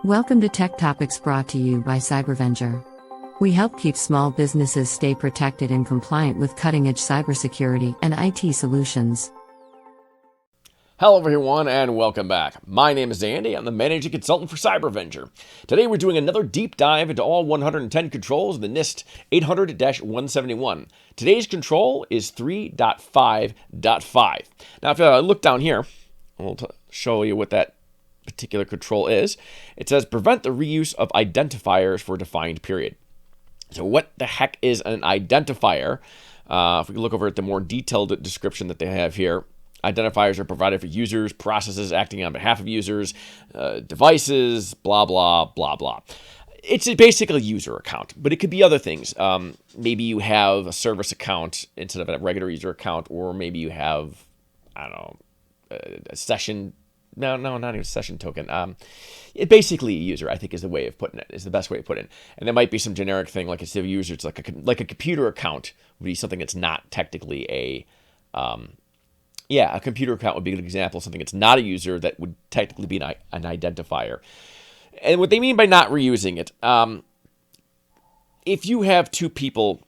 Welcome to Tech Topics brought to you by Cybervenger. We help keep small businesses stay protected and compliant with cutting-edge cybersecurity and IT solutions. Hello everyone and welcome back. My name is Andy, I'm the Managing Consultant for Cybervenger. Today we're doing another deep dive into all 110 controls in the NIST 800-171. Today's control is 3.5.5. Now if I look down here, I'll show you what that particular control is. It says prevent the reuse of identifiers for a defined period. So what the heck is an identifier? If we look over at the more detailed description that they have here, identifiers are provided for users, processes acting on behalf of users, devices, blah, blah, blah, blah. It's basically a user account, but it could be other things. Maybe you have a service account instead of a regular user account, or maybe you have, I don't know, a session. No, not even a session token. It basically a user, I think, is the way of putting it. Is the best way to put it. And there might be some generic thing like instead of user, it's like a computer account would be something that's not technically a computer account would be an example of something that's not a user that would technically be an identifier. And what they mean by not reusing it, if you have two people,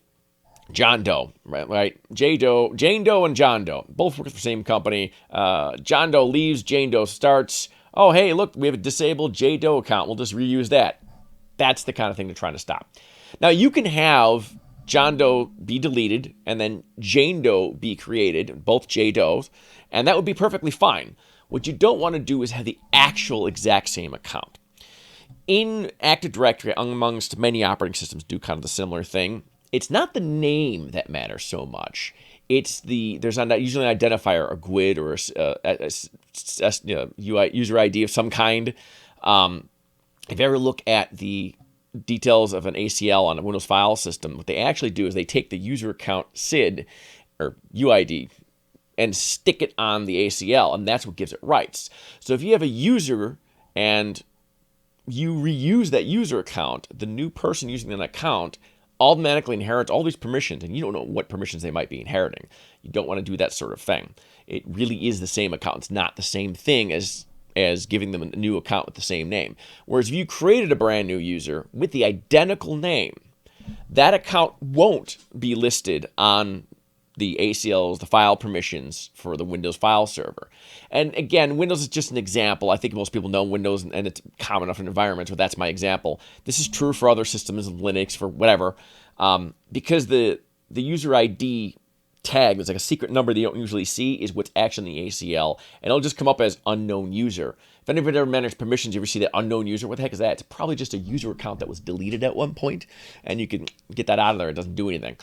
John Doe, right? Jane Doe and John Doe, both work for the same company. John Doe leaves, Jane Doe starts. Oh, hey, look, we have a disabled J Doe account. We'll just reuse that. That's the kind of thing they're trying to stop. Now, you can have John Doe be deleted and then Jane Doe be created, both J Does, and that would be perfectly fine. What you don't want to do is have the actual exact same account. In Active Directory, amongst many operating systems do kind of the similar thing. It's not the name that matters so much. It's there's usually an identifier, a GUID, or a user ID of some kind. If you ever look at the details of an ACL on a Windows file system, what they actually do is they take the user account SID or UID and stick it on the ACL, and that's what gives it rights. So if you have a user and you reuse that user account, the new person using that account automatically inherits all these permissions, and you don't know what permissions they might be inheriting. You don't want to do that sort of thing. It really is the same account. It's not the same thing as giving them a new account with the same name. Whereas if you created a brand new user with the identical name, that account won't be listed on the ACLs, the file permissions for the Windows file server. And again, Windows is just an example. I think most people know Windows, and it's common enough in environments, but that's my example. This is true for other systems, Linux, for whatever, because the user ID tag, there's like a secret number that you don't usually see, is what's actually in the ACL, and it'll just come up as unknown user. If anybody ever managed permissions, you ever see that unknown user, what the heck is that? It's probably just a user account that was deleted at one point, and you can get that out of there. It doesn't do anything.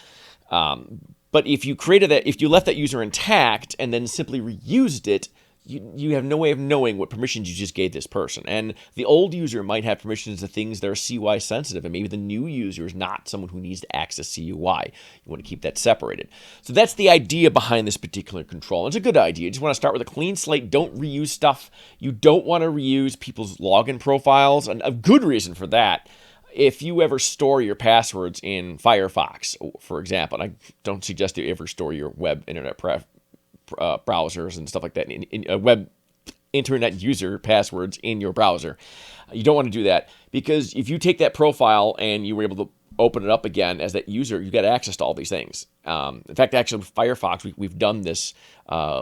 But if you if you left that user intact and then simply reused it, you have no way of knowing what permissions you just gave this person. And the old user might have permissions to things that are CUI sensitive, and maybe the new user is not someone who needs to access CUI. You want to keep that separated. So that's the idea behind this particular control. It's a good idea. You just want to start with a clean slate. Don't reuse stuff. You don't want to reuse people's login profiles, and a good reason for that. If you ever store your passwords in Firefox, for example, and I don't suggest you ever store your web internet browsers and stuff like that, in web internet user passwords in your browser. You don't want to do that, because if you take that profile and you were able to open it up again as that user, you got access to all these things. In fact, actually, with Firefox, we've done this.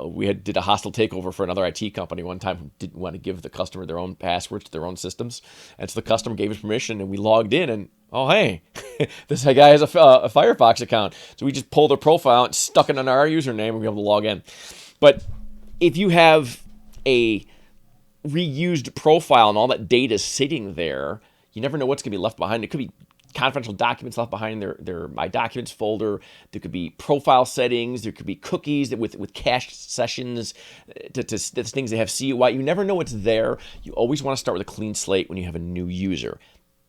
We did a hostile takeover for another IT company one time who didn't want to give the customer their own passwords to their own systems. And so the customer gave us permission, and we logged in, and oh, hey, this guy has a Firefox account. So we just pulled their profile and stuck it on our username, and we were able to log in. But if you have a reused profile and all that data sitting there, you never know what's going to be left behind. It could be confidential documents left behind in their My Documents folder. There could be profile settings. There could be cookies with cached sessions to things that have CUI. You never know what's there. You always want to start with a clean slate when you have a new user.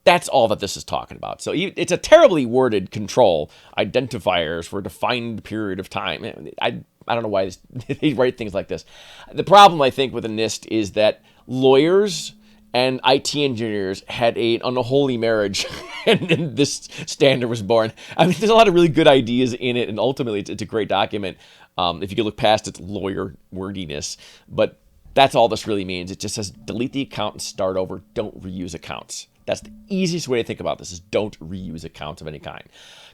That's all that this is talking about. So it's a terribly worded control, identifiers for a defined period of time. I don't know why they write things like this. The problem, I think, with the NIST is that lawyers and IT engineers had an unholy marriage, and this standard was born. I mean, there's a lot of really good ideas in it, and ultimately it's a great document if you could look past its lawyer wordiness. But That's all this really means. It just says delete the account and start over. Don't reuse accounts. That's the easiest way to think about this, is don't reuse accounts of any kind.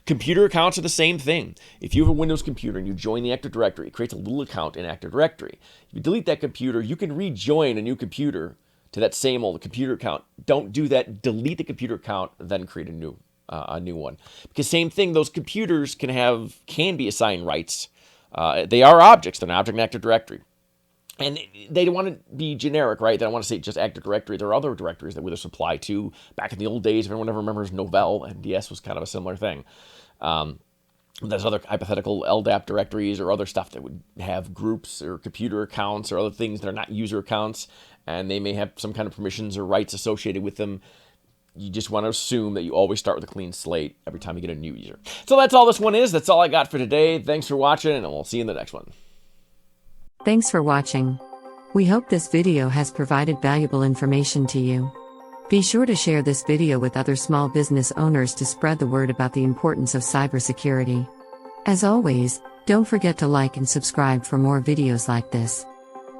Computer accounts are the same thing. If you have a Windows computer and you join the Active Directory, it creates a little account in Active Directory. If you delete that computer, you can rejoin a new computer to that same old computer account. Don't do that. Delete the computer account, then create a new one. Because same thing, those computers can be assigned rights. They are objects. They're an object in Active Directory. And they want to be generic, right? They don't want to say just Active Directory. There are other directories that we just apply to. Back in the old days, if anyone ever remembers Novell, NDS was kind of a similar thing. There's other hypothetical LDAP directories or other stuff that would have groups or computer accounts or other things that are not user accounts, and they may have some kind of permissions or rights associated with them. You just want to assume that you always start with a clean slate every time you get a new user. So that's all this one is. That's all I got for today. Thanks for watching, and we'll see you in the next one. Thanks for watching. We hope this video has provided valuable information to you. Be sure to share this video with other small business owners to spread the word about the importance of cybersecurity. As always, don't forget to like and subscribe for more videos like this.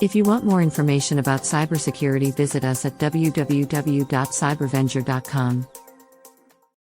If you want more information about cybersecurity, visit us at www.cybervenger.com.